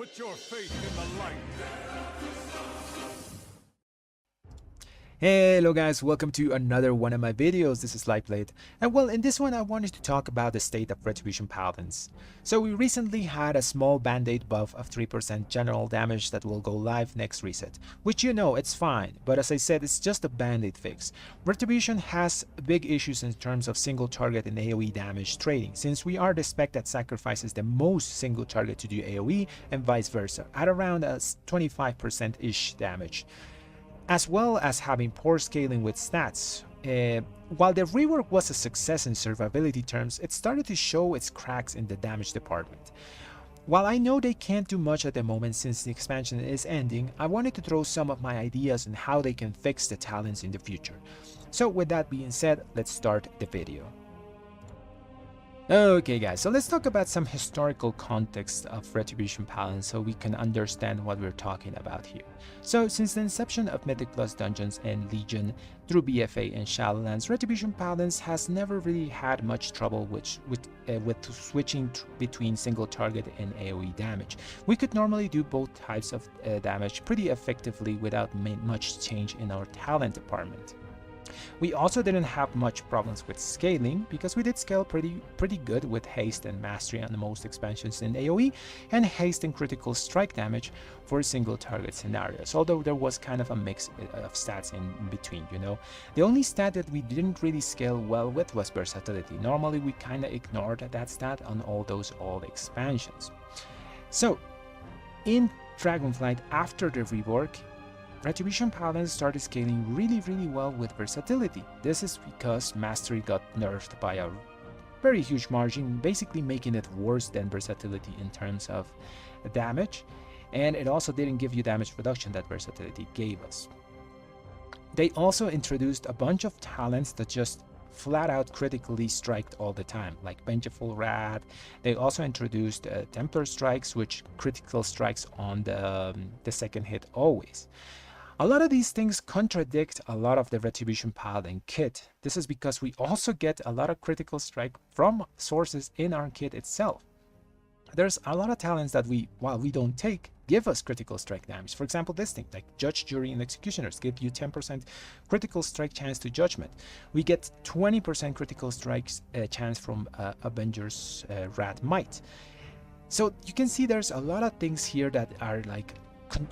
Put your faith in the light. Hello guys, welcome to another one of my videos. This is Lightblade, and well, in this one I wanted to talk about the state of Retribution Paladins. So we recently had a small band-aid buff of 3% general damage that will go live next reset, which you know, it's fine, but as I said, it's just a band-aid fix. Retribution has big issues in terms of single target and AoE damage trading, since we are the spec that sacrifices the most single target to do AoE and vice versa, at around a 25%-ish damage, as well as having poor scaling with stats. While the rework was a success in survivability terms, it started to show its cracks in the damage department. While I know they can't do much at the moment since the expansion is ending, I wanted to throw some of my ideas on how they can fix the talents in the future. So with that being said, let's start the video. Okay guys, so let's talk about some historical context of Retribution Paladin so we can understand what we're talking about here. So since the inception of Mythic Plus Dungeons and Legion through BFA and Shadowlands, Retribution Paladins has never really had much trouble with switching between single target and AoE damage. We could normally do both types of damage pretty effectively without much change in our talent department. We also didn't have much problems with scaling because we did scale pretty good with haste and mastery on most expansions in AoE, and haste and critical strike damage for single target scenarios, although there was kind of a mix of stats in between, you know. The only stat that we didn't really scale well with was versatility. Normally we kind of ignored that stat on all those old expansions. So in Dragonflight, after the rework, Retribution Paladins started scaling really well with versatility. This is because mastery got nerfed by a very huge margin, basically making it worse than versatility in terms of damage, and it also didn't give you damage reduction that versatility gave us. They also introduced a bunch of talents that just flat out critically striked all the time, like Vengeful Wrath. They also introduced Templar Strikes, which critical strikes on the second hit always. A lot of these things contradict a lot of the Retribution Paladin kit. This is because we also get a lot of critical strike from sources in our kit itself. There's a lot of talents that while we don't take, give us critical strike damage. For example, this thing, like Judge, Jury, and Executioners give you 10% critical strike chance to Judgment. We get 20% critical strikes chance from Avengers Rat Might. So you can see there's a lot of things here that are like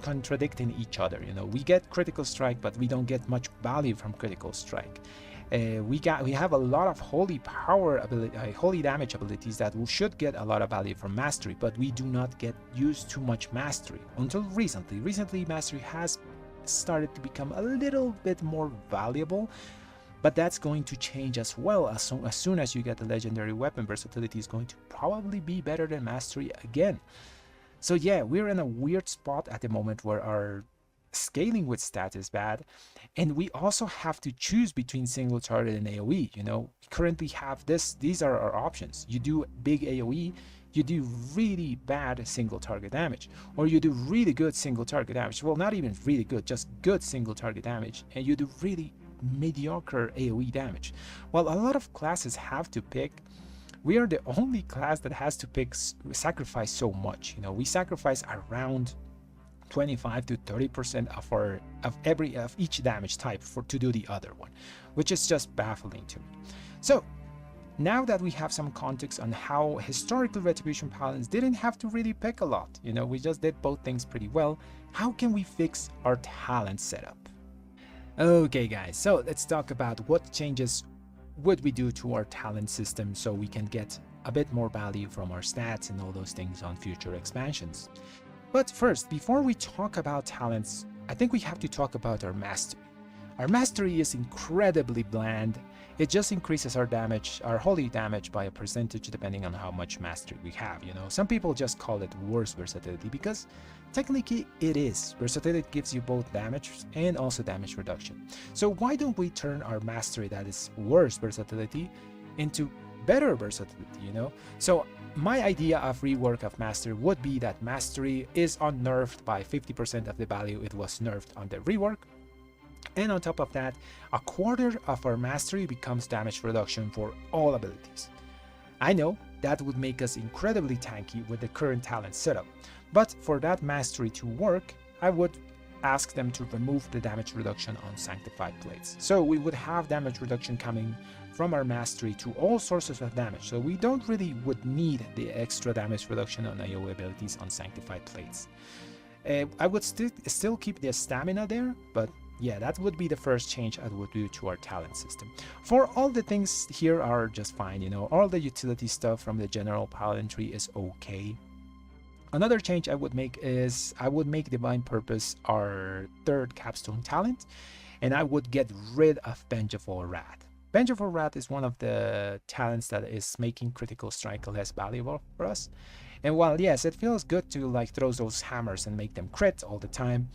contradicting each other. You know, we get critical strike, but we don't get much value from critical strike. We have a lot of holy power ability, holy damage abilities that should get a lot of value from mastery, but we do not get used too much mastery until recently. Recently, mastery has started to become a little bit more valuable, but that's going to change as well. As soon as you get the legendary weapon, versatility is going to probably be better than mastery again. So yeah, we're in a weird spot at the moment where our scaling with stats is bad, and we also have to choose between single target and AoE. You know, we currently have these are our options. You do big AoE, you do really bad single target damage, or you do really good single target damage. Well, not even really good, just good single target damage, and you do really mediocre AoE damage. Well, a lot of classes have to pick. We are the only class that has to sacrifice so much. You know, we sacrifice around 25 to 30% of each damage type to do the other one, which is just baffling to me. So now that we have some context on how historical Retribution Paladins didn't have to really pick a lot, you know, we just did both things pretty well, how can we fix our talent setup? Okay guys, so let's talk about what changes would we do to our talent system so we can get a bit more value from our stats and all those things on future expansions. But first, before we talk about talents, I think we have to talk about our mastery. Our mastery is incredibly bland. It just increases our damage, our holy damage, by a percentage depending on how much mastery we have. You know, some people just call it worse versatility because technically it is. Versatility gives you both damage and also damage reduction. So why don't we turn our mastery that is worse versatility into better versatility, you know? So my idea of rework of mastery would be that mastery is unnerfed by 50% of the value it was nerfed on the rework. And on top of that, a quarter of our mastery becomes damage reduction for all abilities. I know that would make us incredibly tanky with the current talent setup, But for that mastery to work, I would ask them to remove the damage reduction on sanctified blades. So we would have damage reduction coming from our mastery to all sources of damage. So we don't really would need the extra damage reduction on AoE abilities on sanctified blades. I would still keep the stamina there, but yeah, that would be the first change I would do to our talent system. For all the things here are just fine, you know, all the utility stuff from the general paladin tree is okay. Another change I would make is I would make Divine Purpose our third capstone talent, and I would get rid of Vengeful Wrath. Vengeful Wrath is one of the talents that is making critical strike less valuable for us. And while yes, it feels good to like throw those hammers and make them crit all the time,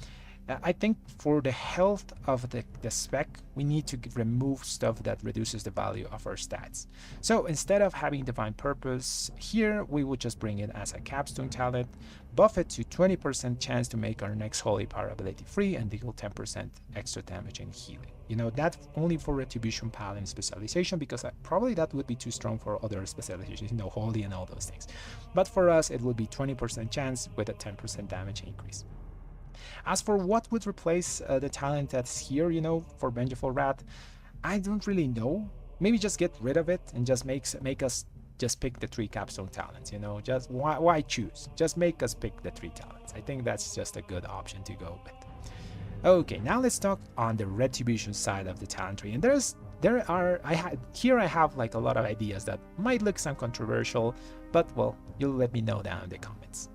I think for the health of the spec, we need to remove stuff that reduces the value of our stats. So instead of having Divine Purpose here, we would just bring it as a capstone talent, buff it to 20% chance to make our next Holy Power ability free, and deal 10% extra damage and healing. You know, that's only for Retribution Paladin specialization, because probably that would be too strong for other specializations, you know, Holy and all those things. But for us, it would be 20% chance with a 10% damage increase. As for what would replace the talent that's here, you know, for Vengeful Wrath, I don't really know. Maybe just get rid of it and just make us just pick the 3 capstone talents, you know. Just why choose? Just make us pick the 3 talents. I think that's just a good option to go with. Okay, now let's talk on the Retribution side of the talent tree. And I have like a lot of ideas that might look some controversial, but well, you'll let me know down in the comments.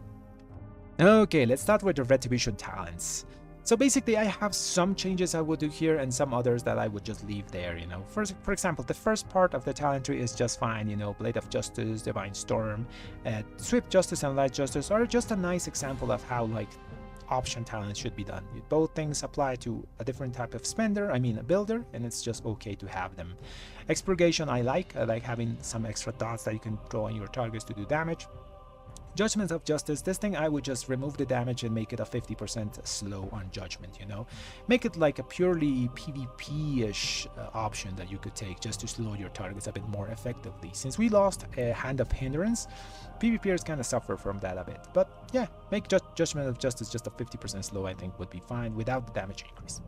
Okay, let's start with the Retribution talents. So basically I have some changes I would do here and some others that I would just leave there, you know. For example, the first part of the talent tree is just fine, you know, Blade of Justice, Divine Storm, Swift Justice and Light Justice are just a nice example of how like option talents should be done. Both things apply to a different type of spender, I mean a builder, and it's just okay to have them. Expurgation I like having some extra dots that you can throw on your targets to do damage. Judgment of Justice, this thing I would just remove the damage and make it a 50% slow on judgment, you know. Make it like a purely PvP-ish option that you could take just to slow your targets a bit more effectively. Since we lost a Hand of Hindrance, PvPers kind of suffer from that a bit. But yeah, make Judgment of Justice just a 50% slow, I think would be fine without the damage increase.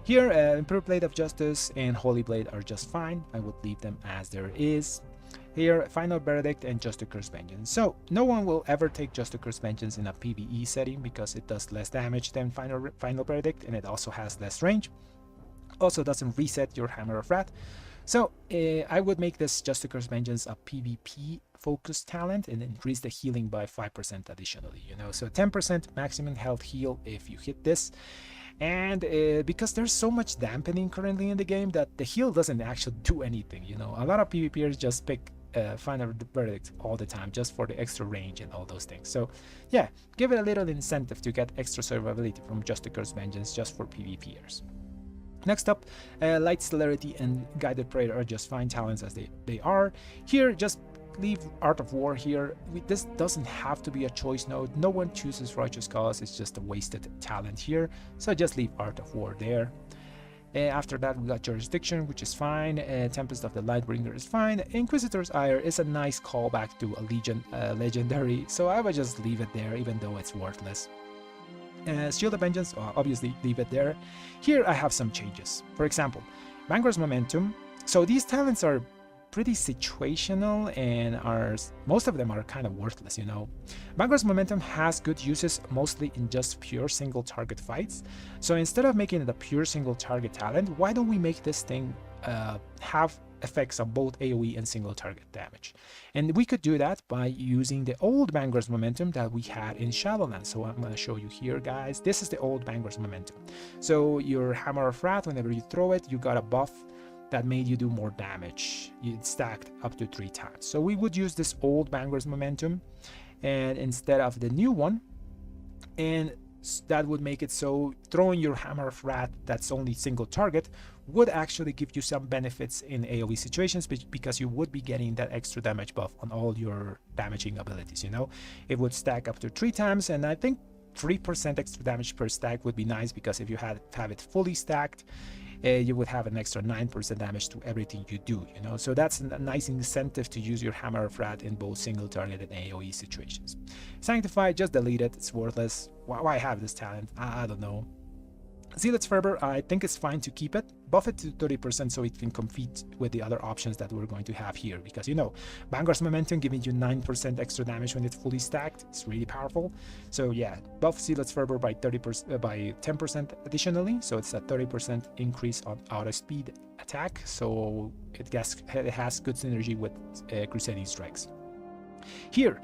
Here, Imperial Blade of Justice and Holy Blade are just fine. I would leave them as there is. Here, Final Verdict and Justicar's Vengeance. So, no one will ever take Justicar's Vengeance in a PvE setting because it does less damage than Final Verdict, and it also has less range. Also doesn't reset your Hammer of Wrath. So, I would make this Justicar's Vengeance a PvP focused talent and increase the healing by 5% additionally, you know. So 10% maximum health heal if you hit this. And because there's so much dampening currently in the game that the heal doesn't actually do anything, you know. A lot of PvPers just pick Final Verdict all the time just for the extra range and all those things. So yeah, give it a little incentive to get extra survivability from Justicar's Vengeance just for PvPers. Next up, Light Celerity and Guided Prayer are just fine talents as they are. Here, just leave Art of War here. This doesn't have to be a choice node. No one chooses Righteous Cause. It's just a wasted talent here. So just leave Art of War there. After that, we got Jurisdiction, which is fine. Tempest of the Lightbringer is fine. Inquisitor's Ire is a nice callback to a Legion legendary, so I would just leave it there, even though it's worthless. Shield of Vengeance, obviously leave it there. Here I have some changes. For example, Vanguard's Momentum. So these talents are pretty situational and most of them are kind of worthless, you know. Vanguard's Momentum has good uses mostly in just pure single target fights. So instead of making it a pure single target talent, why don't we make this thing have effects on both AoE and single target damage? And we could do that by using the old Vanguard's Momentum that we had in Shadowlands. So I'm going to show you here, guys. This is the old Vanguard's Momentum. So your Hammer of Wrath, whenever you throw it, you got a buff that made you do more damage. It stacked up to 3 times. So we would use this old Vanguard's Momentum and instead of the new one, and that would make it so throwing your Hammer of Wrath that's only single target would actually give you some benefits in AoE situations because you would be getting that extra damage buff on all your damaging abilities, you know. It would stack up to 3 times, and I think 3% extra damage per stack would be nice, because if you have it fully stacked, you would have an extra 9% damage to everything you do, you know. So that's a nice incentive to use your Hammer of Wrath in both single target and AoE situations. Sanctify, just delete it, it's worthless. Why have this talent? I don't know. Zealot's Fervor, I think it's fine to keep it. Buff it to 30% so it can compete with the other options that we're going to have here. Because, you know, Vanguard's Momentum giving you 9% extra damage when it's fully stacked. It's really powerful. So yeah, buff Zealot's Fervor by 10% additionally. So it's a 30% increase on auto speed attack. So it has good synergy with Crusading Strikes. Here,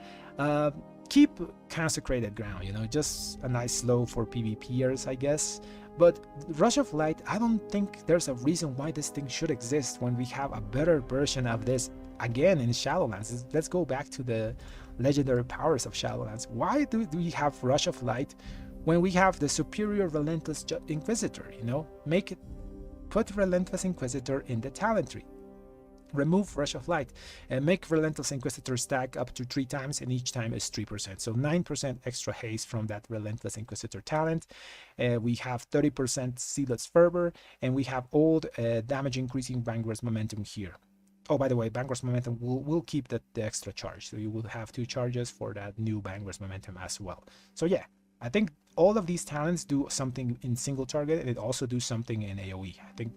keep Consecrated Ground, you know, just a nice slow for PvPers, I guess. But Rush of Light, I don't think there's a reason why this thing should exist when we have a better version of this again in Shadowlands. Let's go back to the legendary powers of Shadowlands. Why do we have Rush of Light when we have the superior Relentless Inquisitor, you know? Put Relentless Inquisitor in the talent tree. Remove Rush of Light and make Relentless Inquisitor stack up to 3 times, and each time is 3%. So 9% extra haste from that Relentless Inquisitor talent. We have 30% Zealot's Fervor, and we have old damage increasing Vanguard's Momentum here. Oh, by the way, Vanguard's Momentum will keep the extra charge. So you will have 2 charges for that new Vanguard's Momentum as well. So yeah, I think all of these talents do something in single target, and it also do something in AoE. I think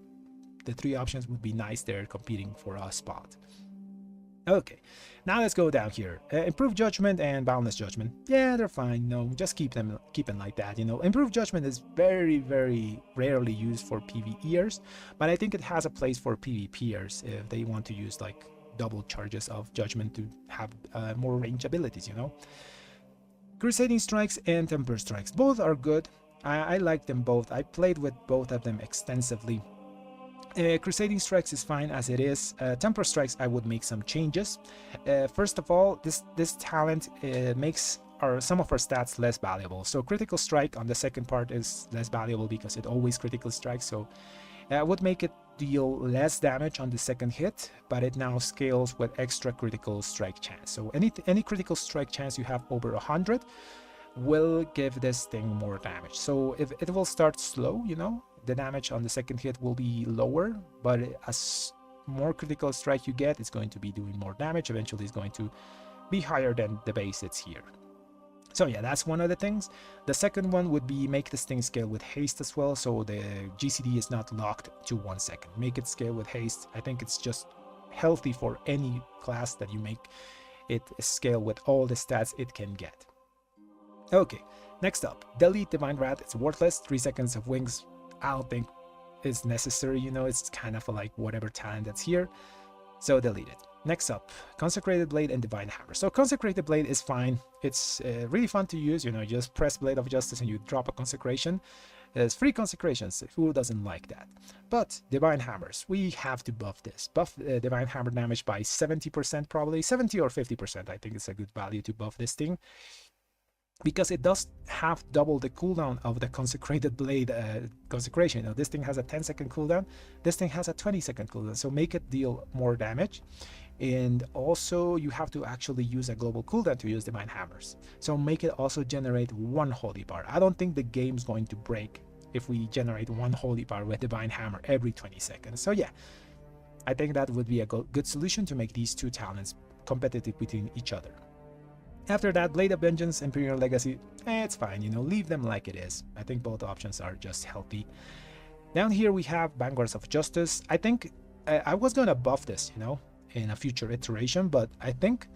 the 3 options would be nice there competing for a spot. Okay, now let's go down here. Improved Judgment and Boundless Judgment. Yeah, they're fine. No, just keep them like that. You know, Improved Judgment is very rarely used for PvEers, but I think it has a place for PvPers if they want to use like double charges of Judgment to have more range abilities. You know, Crusading Strikes and Temper Strikes, both are good. I like them both. I played with both of them extensively. Crusading Strikes is fine as it is. Temper Strikes, I would make some changes. First of all, this talent makes some of our stats less valuable. So Critical Strike on the second part is less valuable because it always critical strikes. So I would make it deal less damage on the second hit, but it now scales with extra critical strike chance. So any critical strike chance you have over 100 will give this thing more damage. So if it will start slow, you know, the damage on the second hit will be lower, but as more critical strike you get, it's going to be doing more damage. Eventually it's going to be higher than the base it's here. So yeah, that's one of the things. The second one would be make this thing scale with haste as well, so the GCD is not locked to 1 second. Make it scale with haste. I think it's just healthy for any class that you make it scale with all the stats it can get. Okay, next up, delete Divine Wrath. It's worthless. 3 seconds of wings, I don't think is necessary, you know, it's kind of like whatever talent that's here, so delete it. Next up, Consecrated Blade and Divine Hammer. So Consecrated Blade is fine. It's really fun to use, you know, just press Blade of Justice and you drop a Consecration. There's 3 consecrations, who doesn't like that? But Divine Hammers, we have to buff this. Buff Divine Hammer damage by 70% probably, 70 or 50%, I think it's a good value to buff this thing. Because it does have double the cooldown of the Consecrated Blade consecration. You know, this thing has a 10-second cooldown, this thing has a 20-second cooldown, so make it deal more damage. And also you have to actually use a global cooldown to use Divine Hammers. So make it also generate 1 Holy Bar. I don't think the game's going to break if we generate 1 Holy Bar with Divine Hammer every 20 seconds. So yeah, I think that would be a good solution to make these 2 talents competitive between each other. After that, Blade of Vengeance, Imperial Legacy, it's fine, you know, leave them like it is. I think both options are just healthy. Down here we have Vanguards of Justice. I think I was gonna buff this, you know, in a future iteration, but I think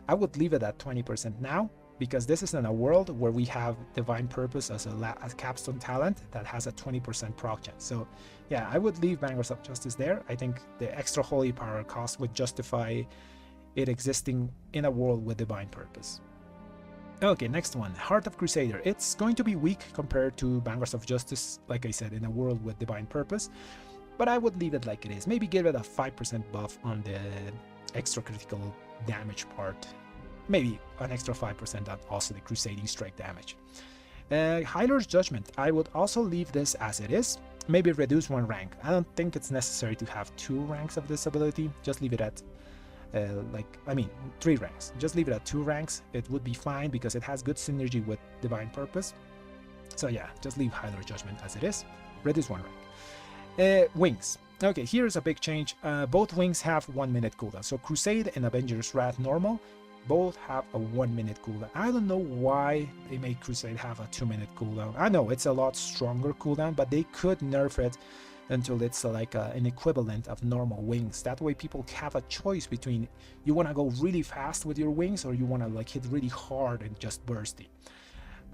I would leave it at 20% now, because this is in a world where we have Divine Purpose as a capstone talent that has a 20% proc chance. So yeah, I would leave Vanguards of Justice there. I think the extra Holy Power cost would justify it existing in a world with Divine Purpose. Okay, next one, Heart of Crusader. It's going to be weak compared to Vanguards of Justice, like I said, in a world with Divine Purpose, but I would leave it like it is. Maybe give it a 5% buff on the extra critical damage part. Maybe an extra 5% on also the Crusading Strike damage. Hyler's Judgment, I would also leave this as it is. Maybe reduce 1 rank. I don't think it's necessary to have 2 ranks of this ability. Just leave it at 3 ranks. Just leave it at 2 ranks. It would be fine because it has good synergy with Divine Purpose. So yeah, just leave Hyler's Judgment as it is. Reduce 1 rank. Wings. Okay, here's a big change. Both wings have 1 minute cooldown. So Crusade and Avengers Wrath normal both have a 1 minute cooldown. I don't know why they make Crusade have a 2-minute cooldown. I know it's a lot stronger cooldown, but they could nerf it until it's like an equivalent of normal wings. That way people have a choice between you want to go really fast with your wings or you want to like hit really hard and just bursty.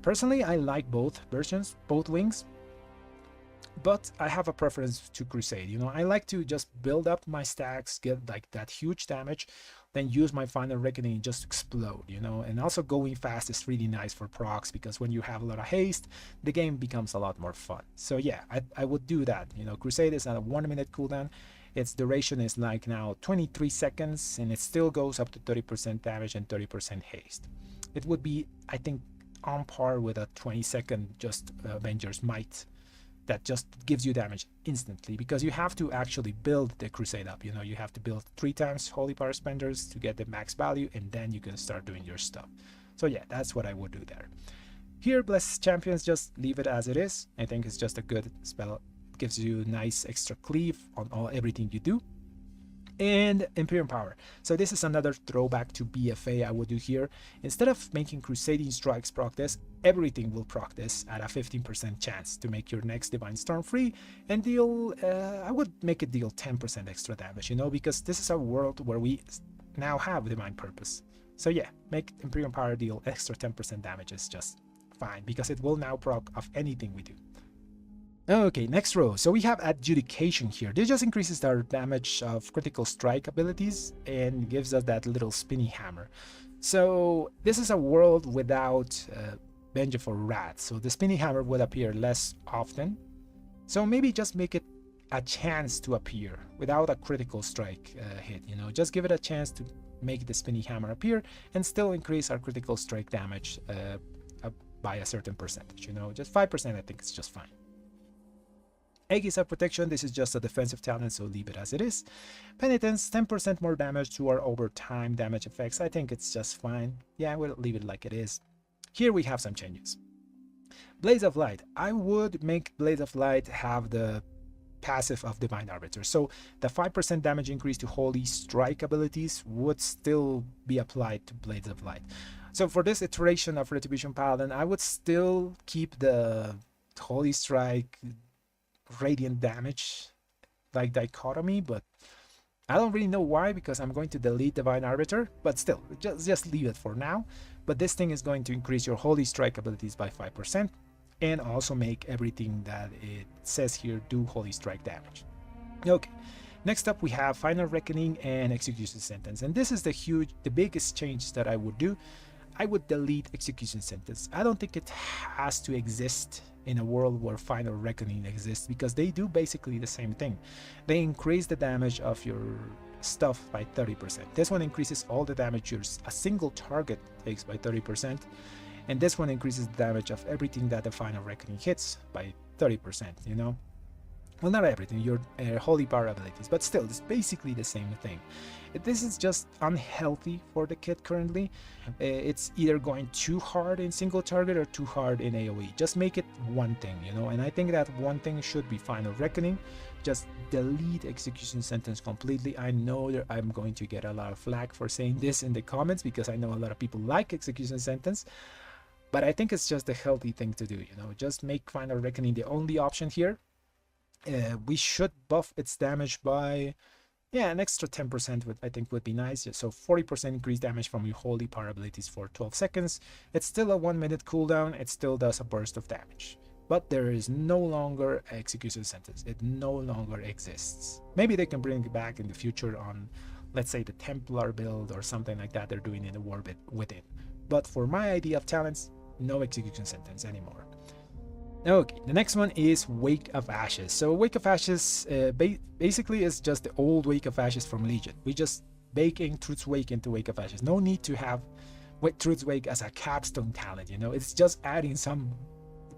Personally, I like both versions, both wings, but I have a preference to Crusade. You know, I like to just build up my stacks, get like that huge damage, then use my Final Reckoning and just explode, you know. And also going fast is really nice for procs, because when you have a lot of haste, the game becomes a lot more fun. So yeah, I would do that. You know, Crusade is at a 1 minute cooldown. Its duration is like now 23 seconds, and it still goes up to 30% damage and 30% haste. It would be, I think, on par with a 20-second just Avengers Might that just gives you damage instantly, because you have to actually build the Crusade up. You know, you have to build 3 times Holy Power Spenders to get the max value, and then you can start doing your stuff. So yeah, that's what I would do there. Here, Blessed Champions, just leave it as it is. I think it's just a good spell. It gives you nice extra cleave on everything you do. And Imperium Power. So this is another throwback to BFA I would do here. Instead of making Crusading Strikes proc this, everything will proc this at a 15% chance to make your next Divine Storm free and deal, I would make it deal 10% extra damage, you know, because this is a world where we now have Divine Purpose. So yeah, make Imperium Power deal extra 10% damage is just fine, because it will now proc of anything we do. Okay, next row. So we have Adjudication here. This just increases our damage of critical strike abilities and gives us that little spinny hammer. So this is a world without Vengeful Wrath, so the spinny hammer will appear less often. So maybe just make it a chance to appear without a critical strike hit, you know, just give it a chance to make the spinny hammer appear and still increase our critical strike damage by a certain percentage, you know, just 5%. I think it's just fine. Aegis of Protection, this is just a defensive talent, so leave it as it is. Penitence, 10% more damage to our over time damage effects. I think it's just fine. Yeah, we'll leave it like it is. Here we have some changes. Blades of Light. I would make Blades of Light have the passive of Divine Arbiter. So the 5% damage increase to Holy Strike abilities would still be applied to Blades of Light. So for this iteration of Retribution Paladin, I would still keep the Holy Strike radiant damage like dichotomy, but I don't really know why, because I'm going to delete Divine Arbiter, but still, just leave it for now. But this thing is going to increase your Holy Strike abilities by 5% and also make everything that it says here do Holy Strike damage. Okay, next up we have Final Reckoning and Execution Sentence, and this is the biggest change that I would do. I would delete Execution Sentence. I don't think it has to exist in a world where Final Reckoning exists, because they do basically the same thing. They increase the damage of your stuff by 30%. This one increases all the damage a single target takes by 30%, and this one increases the damage of everything that the Final Reckoning hits by 30%, you know. Well, not everything, your Holy Power abilities, but still, it's basically the same thing. This is just unhealthy for the kit currently. It's either going too hard in single target or too hard in AoE. Just make it one thing, you know, and I think that one thing should be Final Reckoning. Just delete Execution Sentence completely. I know that I'm going to get a lot of flack for saying this in the comments, because I know a lot of people like Execution Sentence, but I think it's just a healthy thing to do, you know. Just make Final Reckoning the only option here. We should buff its damage by, yeah, an extra 10% I think would be nice. So 40% increased damage from your Holy Power abilities for 12 seconds. It's still a 1 minute cooldown. It still does a burst of damage. But there is no longer Execution Sentence. It no longer exists. Maybe they can bring it back in the future on, let's say, the Templar build or something like that they're doing in the war bit with it. But for my idea of talents, no Execution Sentence anymore. Okay, the next one is Wake of Ashes. So Wake of Ashes basically is just the old Wake of Ashes from Legion. We just bake in Truth's Wake into Wake of Ashes. No need to have Truth's Wake as a capstone talent, you know. It's just adding some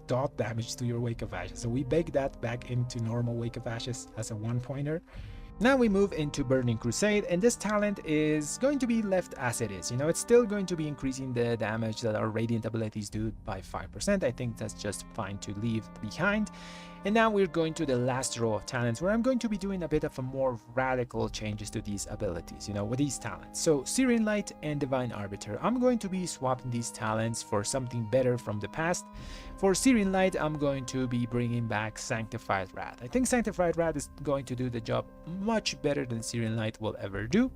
dot damage to your Wake of Ashes. So we bake that back into normal Wake of Ashes as a one-pointer. Now we move into Burning Crusade, and this talent is going to be left as it is. You know, it's still going to be increasing the damage that our radiant abilities do by 5%. I think that's just fine to leave behind. And now we're going to the last row of talents, where I'm going to be doing a bit of a more radical changes to these abilities, you know, with these talents. So Syrian Light and Divine Arbiter, I'm going to be swapping these talents for something better from the past. For Syrian Light, I'm going to be bringing back Sanctified Wrath. I think Sanctified Wrath is going to do the job much better than Syrian Light will ever do.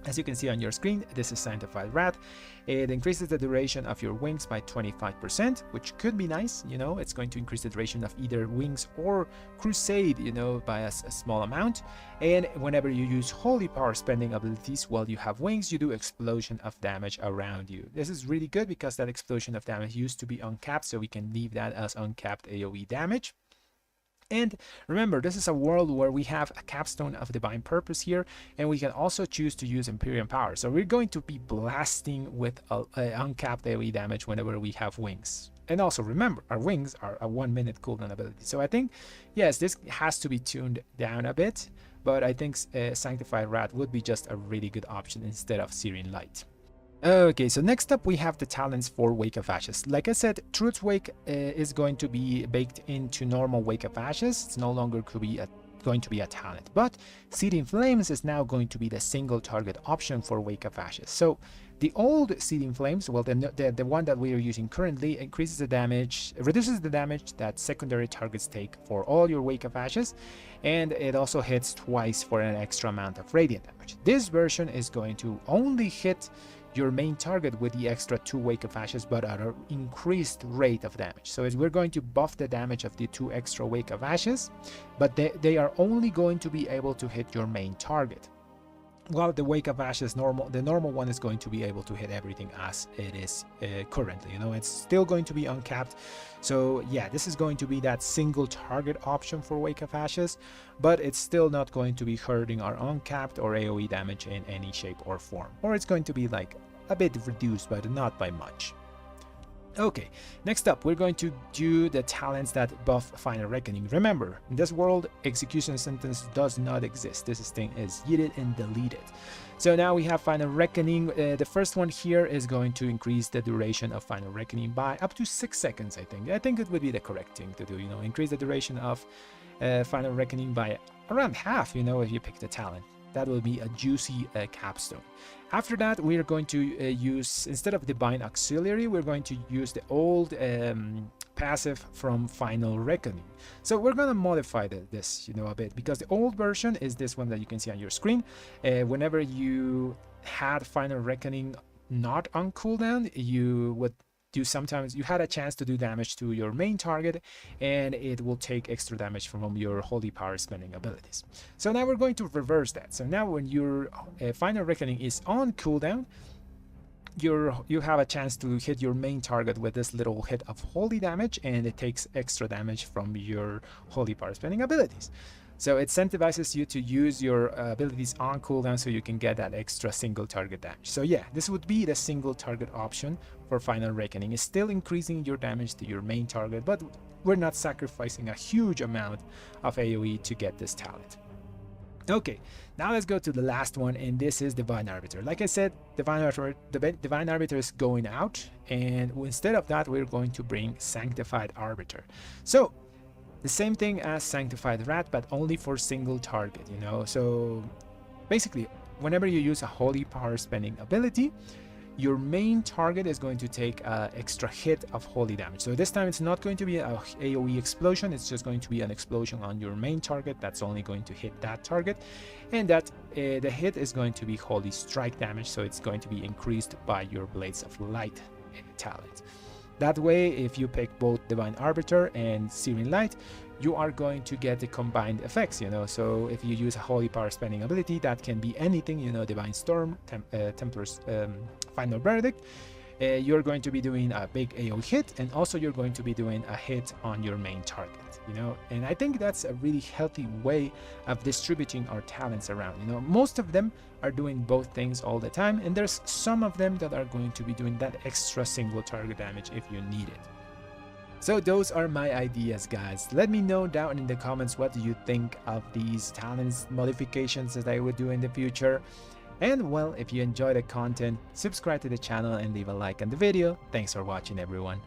As you can see on your screen, this is Sanctified Wrath. It increases the duration of your wings by 25%, which could be nice. You know, it's going to increase the duration of either wings or crusade, you know, by a small amount. And whenever you use holy power spending abilities while you have wings, you do explosion of damage around you. This is really good because that explosion of damage used to be uncapped, so we can leave that as uncapped AoE damage. And remember, this is a world where we have a capstone of divine purpose here, and we can also choose to use Imperium power. So we're going to be blasting with a uncapped AoE damage whenever we have wings. And also remember, our wings are a 1-minute cooldown ability. So I think, yes, this has to be tuned down a bit, but I think Sanctified Wrath would be just a really good option instead of Syrian Light. Okay, so next up we have the talents for Wake of Ashes. Like I said, Truth's Wake is going to be baked into normal Wake of Ashes. It's no longer going to be a talent, but Seething Flames is now going to be the single target option for Wake of Ashes. So the old Seething Flames, well, the one that we are using currently, increases the damage, reduces the damage that secondary targets take for all your Wake of Ashes, and it also hits twice for an extra amount of radiant damage. This version is going to only hit your main target with the extra 2 Wake of Ashes, but at an increased rate of damage. So we're going to buff the damage of the 2 extra Wake of Ashes, but they are only going to be able to hit your main target. While the Wake of Ashes the normal one is going to be able to hit everything as it is currently. You know, it's still going to be uncapped. So yeah, this is going to be that single target option for Wake of Ashes, but it's still not going to be hurting our uncapped or AoE damage in any shape or form. Or it's going to be like a bit reduced, but not by much. Okay, next up we're going to do the talents that buff Final Reckoning. Remember, in this world, execution sentence does not exist. This thing is yeeted and deleted. So now we have Final Reckoning. The first one here is going to increase the duration of Final Reckoning by up to 6 seconds, I think. I think it would be the correct thing to do, you know, increase the duration of Final Reckoning by around half, you know, if you pick the talent. That will be a juicy capstone. After that, we are going to use, instead of Divine Auxiliary, we're going to use the old passive from Final Reckoning. So we're going to modify this, you know, a bit, because the old version is this one that you can see on your screen. Whenever you had Final Reckoning not on cooldown, you would sometimes you had a chance to do damage to your main target, and it will take extra damage from your holy power spending abilities. So now we're going to reverse that. So now when your Final Reckoning is on cooldown, you have a chance to hit your main target with this little hit of holy damage, and it takes extra damage from your holy power spending abilities. So it incentivizes you to use your abilities on cooldown so you can get that extra single target damage. So yeah, this would be the single target option for Final Reckoning. It's still increasing your damage to your main target, but we're not sacrificing a huge amount of AoE to get this talent. Okay, now let's go to the last one, and this is Divine Arbiter. Like I said, Divine Arbiter is going out, and instead of that, we're going to bring Sanctified Arbiter. So the same thing as Sanctified Wrath, but only for single target, you know. So basically, whenever you use a holy power spending ability, your main target is going to take an extra hit of holy damage. So this time it's not going to be an AoE explosion, it's just going to be an explosion on your main target that's only going to hit that target, and that the hit is going to be holy strike damage, so it's going to be increased by your Blades of Light talent. That way, if you pick both Divine Arbiter and Syrian Light, you are going to get the combined effects, you know. So if you use a holy power spending ability, that can be anything, you know, Divine Storm, Templar's Final Verdict, you're going to be doing a big AoE hit, and also you're going to be doing a hit on your main target, you know. And I think that's a really healthy way of distributing our talents around, you know. Most of them are doing both things all the time, and there's some of them that are going to be doing that extra single target damage if you need it. So those are my ideas, guys. Let me know down in the comments what do you think of these talents modifications that I would do in the future. And well, if you enjoy the content, subscribe to the channel and leave a like on the video. Thanks for watching, everyone.